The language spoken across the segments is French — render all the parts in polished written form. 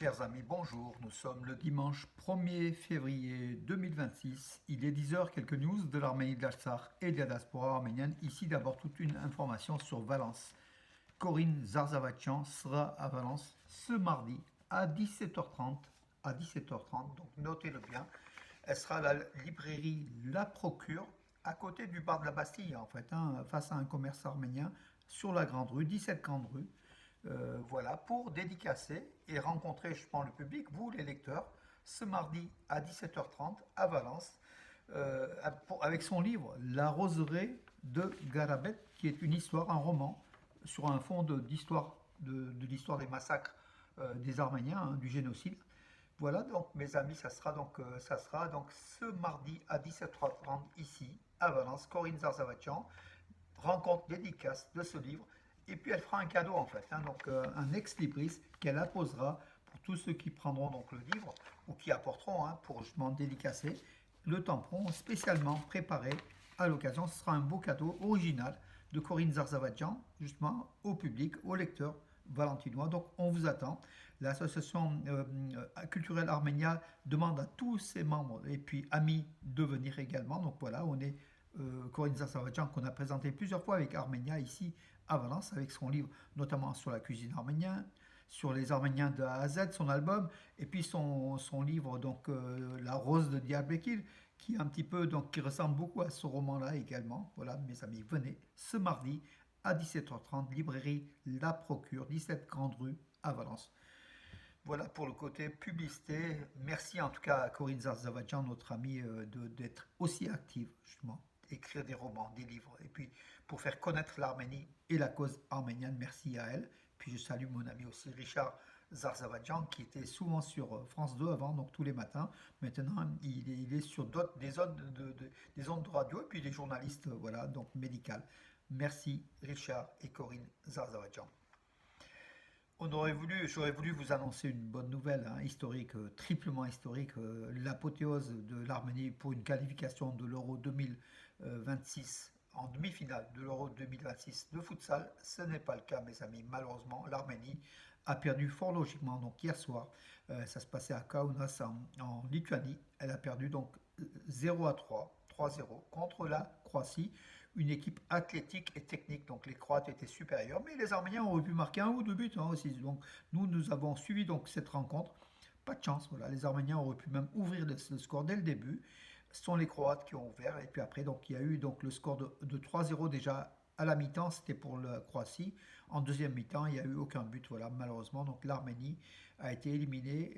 Chers amis, bonjour. Nous sommes le dimanche 1er février 2026. Il est 10 heures. Quelques news de l'Arménie de l'Artsakh et de la diaspora arménienne. Ici d'abord toute une information sur Valence. Corinne Zarzavatian sera à Valence ce mardi à 17h30. À 17h30, donc notez-le bien. Elle sera à la librairie La Procure, à côté du bar de la Bastille, en fait, face à un commerce arménien, sur la Grande Rue, 17 Grande Rue. Voilà, pour dédicacer et rencontrer justement le public, vous les lecteurs, ce mardi à 17h30 à Valence, avec son livre La Roseraie de Garabet, qui est une histoire, un roman, sur un fond d'histoire de l'histoire des massacres des Arméniens, du génocide. Voilà donc mes amis, ça sera donc ce mardi à 17h30 ici à Valence, Corinne Zarzavatian, rencontre dédicace de ce livre. Et puis elle fera un cadeau en fait, donc un ex-libris qu'elle apposera pour tous ceux qui prendront donc le livre ou qui apporteront pour justement dédicacer le tampon spécialement préparé à l'occasion. Ce sera un beau cadeau original de Corinne Zarzavadjan justement au public, aux lecteurs valentinois. Donc on vous attend. L'association culturelle Arménia demande à tous ses membres et puis amis de venir également. Donc voilà, on est Corinne Zarzavadjan qu'on a présenté plusieurs fois avec Arménia ici à Valence avec son livre notamment sur la cuisine arménienne, sur les Arméniens de A à Z, son album, et puis son livre donc La Rose de Diablekil, qui est un petit peu donc qui ressemble beaucoup à ce roman-là également. Voilà, mes amis, venez ce mardi à 17h30, librairie La Procure, 17 Grande Rue à Valence. Voilà pour le côté publicité. Merci en tout cas à Corinne Zarzavadjan, notre amie, d'être aussi active, justement, écrire des romans, des livres, et puis pour faire connaître l'Arménie et la cause arménienne, merci à elle. Puis je salue mon ami aussi Richard Zarzavadjan, qui était souvent sur France 2 avant, donc tous les matins. Maintenant, il est sur des ondes des ondes de radio, et puis des journalistes, voilà, donc médicales. Merci Richard et Corinne Zarzavadjan. J'aurais voulu vous annoncer une bonne nouvelle, historique, triplement historique, l'apothéose de l'Arménie pour une qualification de l'Euro 2026 en demi-finale de l'Euro 2026 de futsal. Ce n'est pas le cas, mes amis. Malheureusement, l'Arménie a perdu fort logiquement. Donc hier soir, ça se passait à Kaunas en Lituanie. Elle a perdu donc 0-3, 3-0 contre la Croatie, une équipe athlétique et technique. Donc les Croates étaient supérieurs, mais les Arméniens auraient pu marquer un ou deux buts aussi. Donc nous avons suivi donc cette rencontre. Pas de chance, voilà. Les Arméniens auraient pu même ouvrir le score dès le début. Ce sont les Croates qui ont ouvert. Et puis après, donc, il y a eu donc, le score de 3-0 déjà à la mi-temps, c'était pour la Croatie. En deuxième mi-temps, il n'y a eu aucun but, voilà, malheureusement. Donc l'Arménie a été éliminée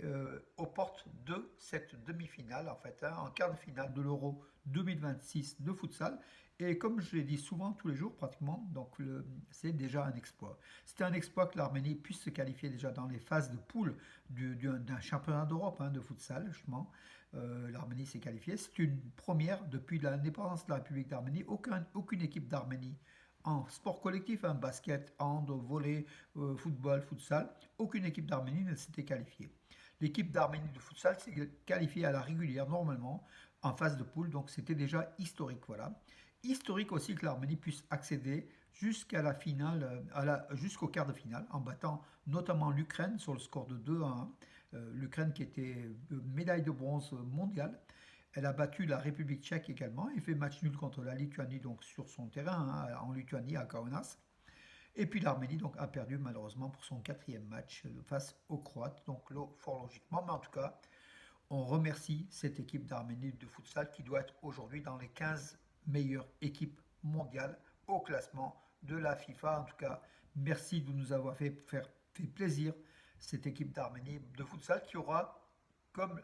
aux portes de cette demi-finale, en fait, en quart de finale de l'Euro 2026 de futsal. Et comme je l'ai dit souvent, tous les jours pratiquement, donc c'est déjà un exploit. C'était un exploit que l'Arménie puisse se qualifier déjà dans les phases de poule d'un championnat d'Europe de futsal, justement. L'Arménie s'est qualifiée. C'est une première depuis l'indépendance de la République d'Arménie. Aucune équipe d'Arménie en sport collectif, basket, hand, volley, football, futsal, aucune équipe d'Arménie ne s'était qualifiée. L'équipe d'Arménie de futsal s'est qualifiée à la régulière normalement en phase de poule, donc c'était déjà historique, voilà. Historique aussi que l'Arménie puisse accéder jusqu'à la finale, jusqu'au quart de finale, en battant notamment l'Ukraine sur le score de 2-1. L'Ukraine qui était médaille de bronze mondiale. Elle a battu la République tchèque également et fait match nul contre la Lituanie donc sur son terrain en Lituanie à Kaunas. Et puis l'Arménie donc a perdu malheureusement pour son quatrième match face aux Croates, donc fort logiquement. Mais en tout cas, on remercie cette équipe d'Arménie de futsal qui doit être aujourd'hui dans les 15 meilleures équipes mondiales au classement de la FIFA. En tout cas, merci de nous avoir fait plaisir cette équipe d'Arménie de futsal qui aura comme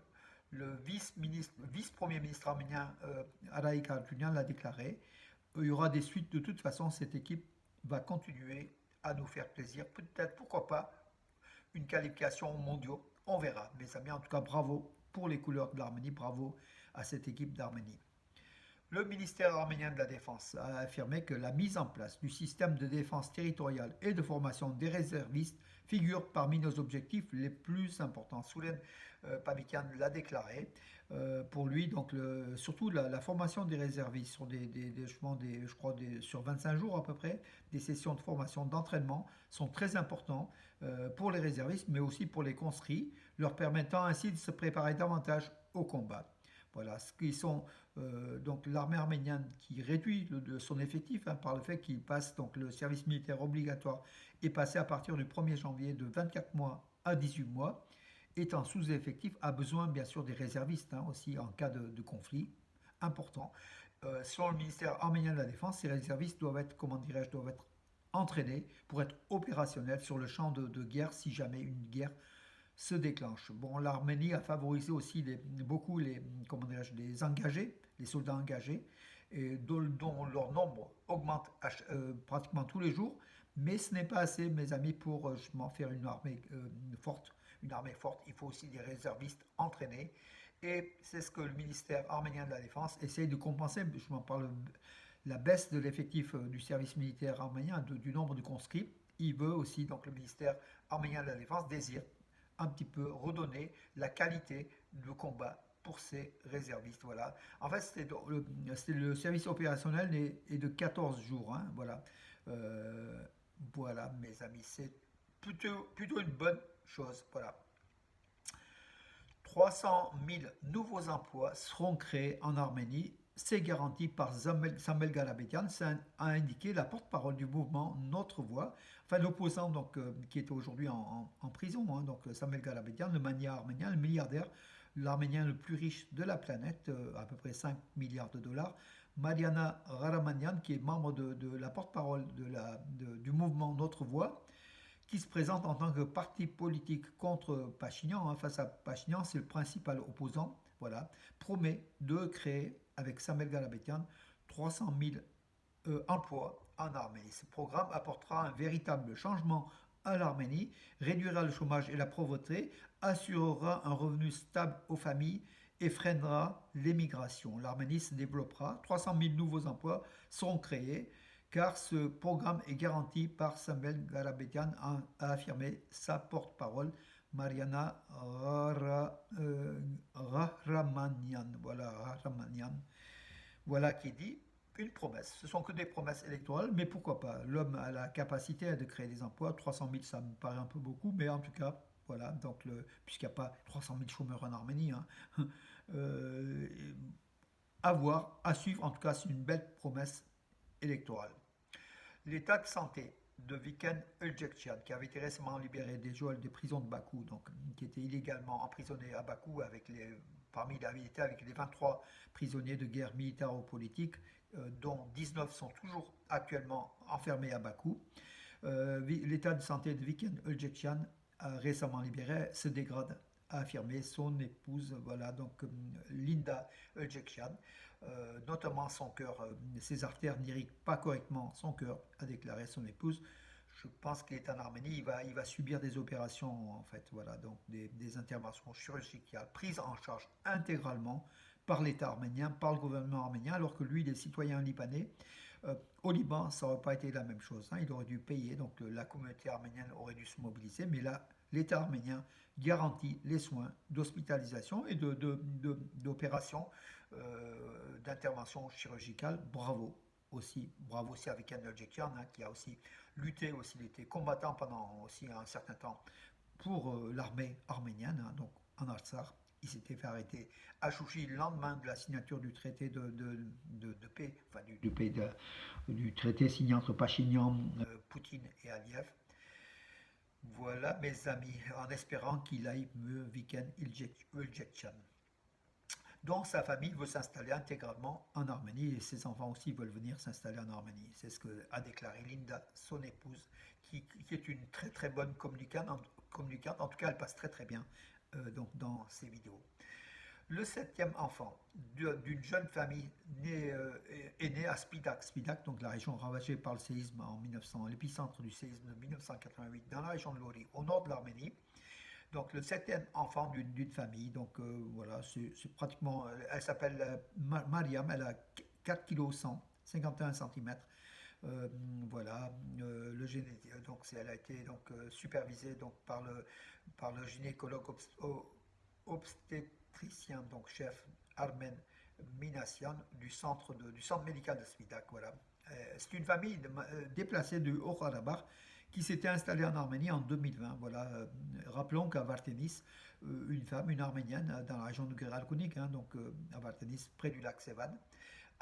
le vice-premier ministre arménien Araïk Harounian l'a déclaré. Il y aura des suites. De toute façon, cette équipe va continuer à nous faire plaisir. Peut-être, pourquoi pas, une qualification mondiaux. On verra. Mes amis, en tout cas, bravo pour les couleurs de l'Arménie. Bravo à cette équipe d'Arménie. Le ministère arménien de la Défense a affirmé que la mise en place du système de défense territoriale et de formation des réservistes figure parmi nos objectifs les plus importants. Soulen Pabikian l'a déclaré. Pour lui, donc surtout la formation des réservistes sur je crois sur 25 jours à peu près, des sessions de formation d'entraînement sont très importants pour les réservistes, mais aussi pour les conscrits, leur permettant ainsi de se préparer davantage au combat. Voilà, ce qui sont donc l'armée arménienne qui réduit son effectif par le fait qu'il passe donc le service militaire obligatoire est passé à partir du 1er janvier de 24 mois à 18 mois, étant sous-effectif, a besoin bien sûr des réservistes aussi en cas de conflit important. Selon le ministère arménien de la Défense, ces réservistes doivent être, comment dirais-je, doivent être entraînés pour être opérationnels sur le champ de guerre si jamais une guerre se déclenche. Bon, l'Arménie a favorisé aussi beaucoup comment les engagés, les soldats engagés, et dont leur nombre augmente pratiquement tous les jours, mais ce n'est pas assez, mes amis, pour justement faire une armée forte. Une armée forte, il faut aussi des réservistes entraînés. Et c'est ce que le ministère arménien de la Défense essaye de compenser. Je m'en parle, la baisse de l'effectif du service militaire arménien, du nombre de conscrits. Il veut aussi, donc le ministère arménien de la Défense désire un petit peu redonner la qualité de combat pour ces réservistes. Voilà. En fait, le service opérationnel est de 14 jours. Hein, voilà. Euh, voilà, mes amis, c'est plutôt une bonne chose. Voilà. 300 000 nouveaux emplois seront créés en Arménie. C'est garanti par Samuel Galabetian, a indiqué la porte-parole du mouvement Notre Voix, enfin l'opposant donc qui est aujourd'hui en prison, hein, donc Samuel Galabetian, le mania arménien, le milliardaire, l'Arménien le plus riche de la planète, à peu près 5 milliards de dollars. Mariana Raramanian, qui est membre de la porte-parole du mouvement Notre Voix, qui se présente en tant que parti politique contre Pachinian, hein, face à Pachinian, c'est le principal opposant, voilà, promet de créer, avec Samuel Galabetian, 300 000 emplois en Arménie. Ce programme apportera un véritable changement à l'Arménie, réduira le chômage et la pauvreté, assurera un revenu stable aux familles et freinera l'émigration. L'Arménie se développera, 300 000 nouveaux emplois seront créés, car ce programme est garanti par Samuel Garabetian, a affirmé sa porte-parole Mariana Rahramanian. Voilà, Rahramanian. Voilà qui dit une promesse. Ce sont que des promesses électorales, mais pourquoi pas? L'homme a la capacité de créer des emplois. 300 000, ça me paraît un peu beaucoup, mais en tout cas, voilà. Donc, puisqu'il n'y a pas 300 000 chômeurs en Arménie, hein, euh, à voir, à suivre. En tout cas, c'est une belle promesse électorale. L'état de santé de Viken Ölcekcan, qui avait été récemment libéré des geôles des prisons de Bakou, donc qui était illégalement emprisonné à Bakou parmi il était avec les 23 prisonniers de guerre militaire ou politique, dont 19 sont toujours actuellement enfermés à Bakou. L'état de santé de Viken Ölcekcan, récemment libéré, se dégrade, a affirmé son épouse, voilà, donc Linda Ölcekcan. Notamment son cœur, ses artères n'irriguent pas correctement son cœur, a déclaré son épouse. Je pense qu'il est en Arménie, il va subir des opérations, en fait, voilà, donc des interventions chirurgicales prises en charge intégralement par l'État arménien, par le gouvernement arménien, alors que lui, il est citoyen libanais. Au Liban, ça n'aurait pas été la même chose, hein, il aurait dû payer, donc la communauté arménienne aurait dû se mobiliser, mais là, l'État arménien garantit les soins d'hospitalisation et d'opérations d'intervention chirurgicale. Bravo aussi avec Yann Ölcekcan, hein, qui a aussi lutté, aussi, il était combattant pendant aussi un certain temps pour l'armée arménienne, hein, donc en Artsakh. Il s'était fait arrêter à Chouchi le lendemain de la signature du traité de paix, enfin du traité signé entre Pachinian, Poutine et Aliyev. Voilà, mes amis, en espérant qu'il aille mieux, Viken Ölcekcan. Donc sa famille veut s'installer intégralement en Arménie et ses enfants aussi veulent venir s'installer en Arménie. C'est ce qu'a déclaré Linda, son épouse, qui est une très très bonne communicante. En tout cas, elle passe très très bien donc dans ses vidéos. Le septième enfant d'une jeune famille est né à Spidak. Spidak, donc la région ravagée par le séisme en 1900, l'épicentre du séisme de 1988 dans la région de Lori, au nord de l'Arménie. Donc le septième enfant d'une famille, donc voilà, c'est pratiquement, elle s'appelle Mariam, elle a 4 kg 51 centimètres. Euh, voilà, donc elle a été donc supervisée donc par le gynécologue obstétricien donc chef Armen Minassian du centre médical de Svidak. Voilà. C'est une famille déplacée du Haut-Karabakh qui s'était installée en Arménie en 2020. Voilà. Rappelons qu'à Vartenis, une femme, une arménienne, dans la région de Geralkunik, hein, donc à Vartenis, près du lac Sevan,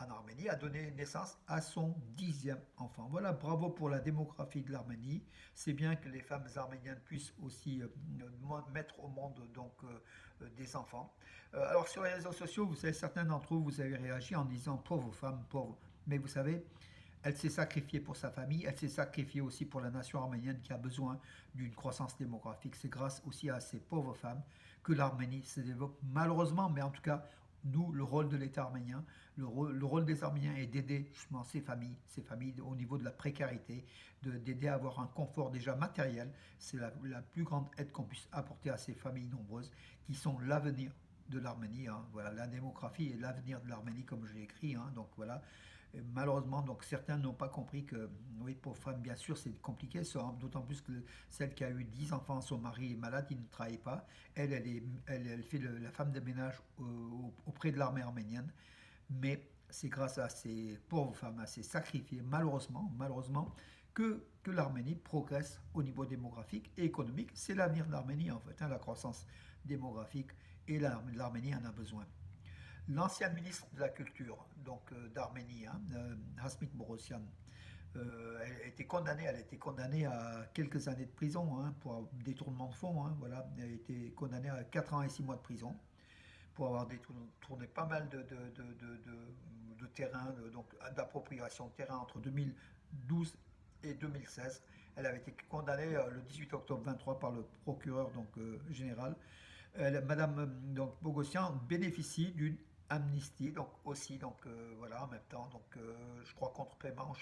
en Arménie, a donné naissance à son 10e enfant. Voilà, bravo pour la démographie de l'Arménie. C'est bien que les femmes arméniennes puissent aussi mettre au monde donc des enfants. Alors sur les réseaux sociaux, vous savez, certains d'entre vous, vous avez réagi en disant pauvre femme, pauvre. Mais vous savez, elle s'est sacrifiée pour sa famille, elle s'est sacrifiée aussi pour la nation arménienne qui a besoin d'une croissance démographique. C'est grâce aussi à ces pauvres femmes que l'Arménie se développe. Malheureusement, mais en tout cas, nous, le rôle de l'État arménien, le rôle des Arméniens est d'aider justement ces familles au niveau de la précarité, d'aider à avoir un confort déjà matériel. C'est la plus grande aide qu'on puisse apporter à ces familles nombreuses qui sont l'avenir de l'Arménie. Hein. Voilà, la démographie est l'avenir de l'Arménie, comme je l'ai écrit. Hein. Donc voilà, et malheureusement, donc certains n'ont pas compris que, oui, pour femmes, bien sûr, c'est compliqué, d'autant plus que celle qui a eu 10 enfants, son mari est malade, il ne travaille pas. Elle fait la femme de ménage auprès de l'armée arménienne. Mais c'est grâce à ces pauvres femmes, à ces sacrifiés, malheureusement, que l'Arménie progresse au niveau démographique et économique. C'est l'avenir de l'Arménie, en fait, hein, la croissance démographique, et l'Arménie en a besoin. L'ancien ministre de la Culture donc d'Arménie, hein, Hasmik Borossian, elle a été condamnée à quelques années de prison hein, pour détournement de fonds. Hein, voilà. Elle a été condamnée à 4 ans et 6 mois de prison pour avoir détourné pas mal de terrain, donc d'appropriation de terrain entre 2012 et 2016. Elle avait été condamnée le 18 octobre 23 par le procureur donc, général. Madame donc, Bogossian bénéficie d'une amnistie, donc aussi, donc voilà, en même temps, donc je crois contre paiement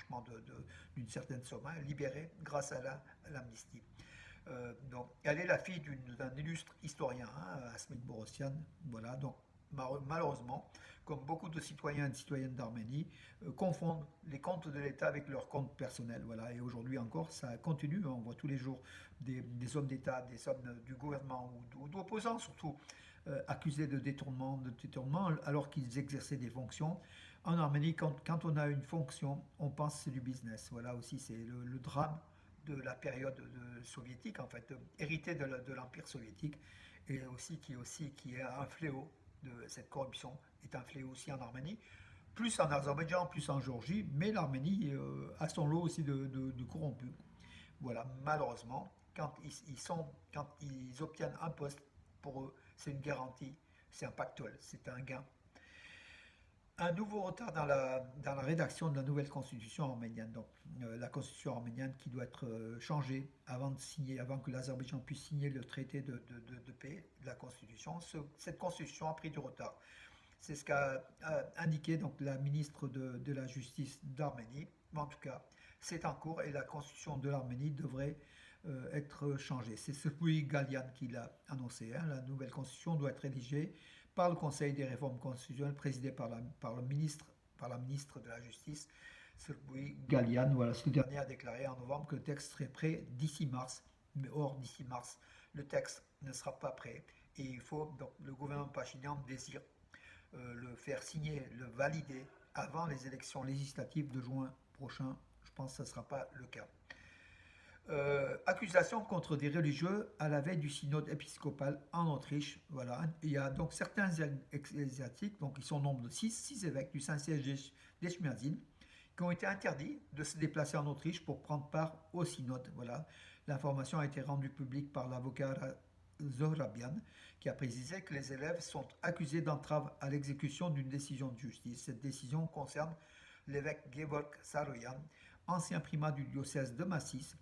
d'une certaine somme, hein, libérée grâce à l'amnistie. Donc, elle est la fille d'un illustre historien, hein, Asmik Borossian. Voilà, donc malheureusement, comme beaucoup de citoyens et de citoyennes d'Arménie, confondent les comptes de l'État avec leurs comptes personnels. Voilà, et aujourd'hui encore, ça continue. On voit tous les jours des hommes d'État, des hommes du gouvernement ou d'opposants surtout, accusés de détournement alors qu'ils exerçaient des fonctions. En Arménie, quand on a une fonction, on pense que c'est du business. Voilà aussi, c'est le drame de la période soviétique, en fait, hérité de l'Empire soviétique, et qui est un fléau de cette corruption, est un fléau aussi en Arménie, plus en Azerbaïdjan, plus en Géorgie, mais l'Arménie a son lot aussi de corrompus. Voilà, malheureusement, quand ils obtiennent un poste, pour eux, c'est une garantie, c'est un pactole, c'est un gain. Un nouveau retard dans la rédaction de la nouvelle constitution arménienne. Donc, la constitution arménienne qui doit être changée avant que l'Azerbaïdjan puisse signer le traité de paix de la constitution. Cette constitution a pris du retard. C'est ce qu'a indiqué donc, la ministre de la Justice d'Arménie. Mais en tout cas, c'est en cours et la constitution de l'Arménie devrait être changée. C'est celui Galian qui l'a annoncé. Hein. La nouvelle constitution doit être rédigée par le Conseil des réformes constitutionnelles présidé par la ministre de la Justice, Sylvie Galian. Voilà, ce dernier a déclaré en novembre que le texte serait prêt d'ici mars. Mais or, d'ici mars, le texte ne sera pas prêt. Et il faut, donc, le gouvernement Pachinian désire le faire signer, le valider avant les élections législatives de juin prochain. Je pense que ce ne sera pas le cas. Accusation contre des religieux à la veille du synode épiscopal en Autriche. Voilà. Il y a donc certains ecclésiastiques, donc ils sont au nombre de 6 évêques du Saint-Siège d'Eshmiadzin, qui ont été interdits de se déplacer en Autriche pour prendre part au synode. Voilà. L'information a été rendue publique par l'avocat Zohrabian, qui a précisé que les élèves sont accusés d'entrave à l'exécution d'une décision de justice. Cette décision concerne l'évêque Gevorg Saroyan, ancien primat du diocèse de Massis,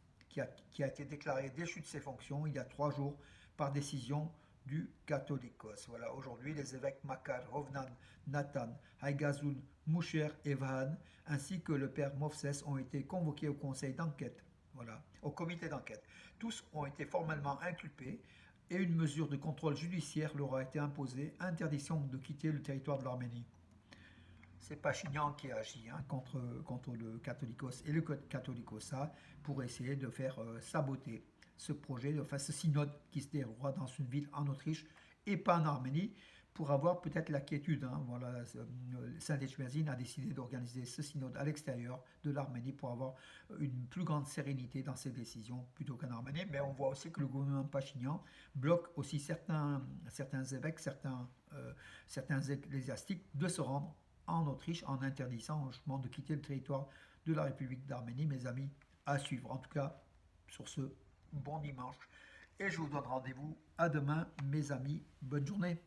qui a été déclaré déchu de ses fonctions il y a 3 jours par décision du Catholicos. Voilà, aujourd'hui, les évêques Makar, Hovnan, Nathan, Haïgazoun, Moucher et Vahan, ainsi que le père Movses, ont été convoqués au conseil d'enquête, voilà, au comité d'enquête. Tous ont été formellement inculpés et une mesure de contrôle judiciaire leur a été imposée, interdiction de quitter le territoire de l'Arménie. c'est Pachinian qui agit hein, contre le Catholicos et le Catholicosa pour essayer de faire saboter ce projet, enfin ce synode qui se déroulera dans une ville en Autriche et pas en Arménie, pour avoir peut-être la quiétude. Hein. Voilà, Saint-Etienne a décidé d'organiser ce synode à l'extérieur de l'Arménie pour avoir une plus grande sérénité dans ses décisions plutôt qu'en Arménie. Mais on voit aussi que le gouvernement Pachinian bloque aussi certains évêques, certains ecclésiastiques de se rendre en Autriche en interdisant justement de quitter le territoire de la République d'Arménie. Mes amis, à suivre. En tout cas, sur ce bon dimanche. Et je vous donne rendez-vous à demain, mes amis. Bonne journée.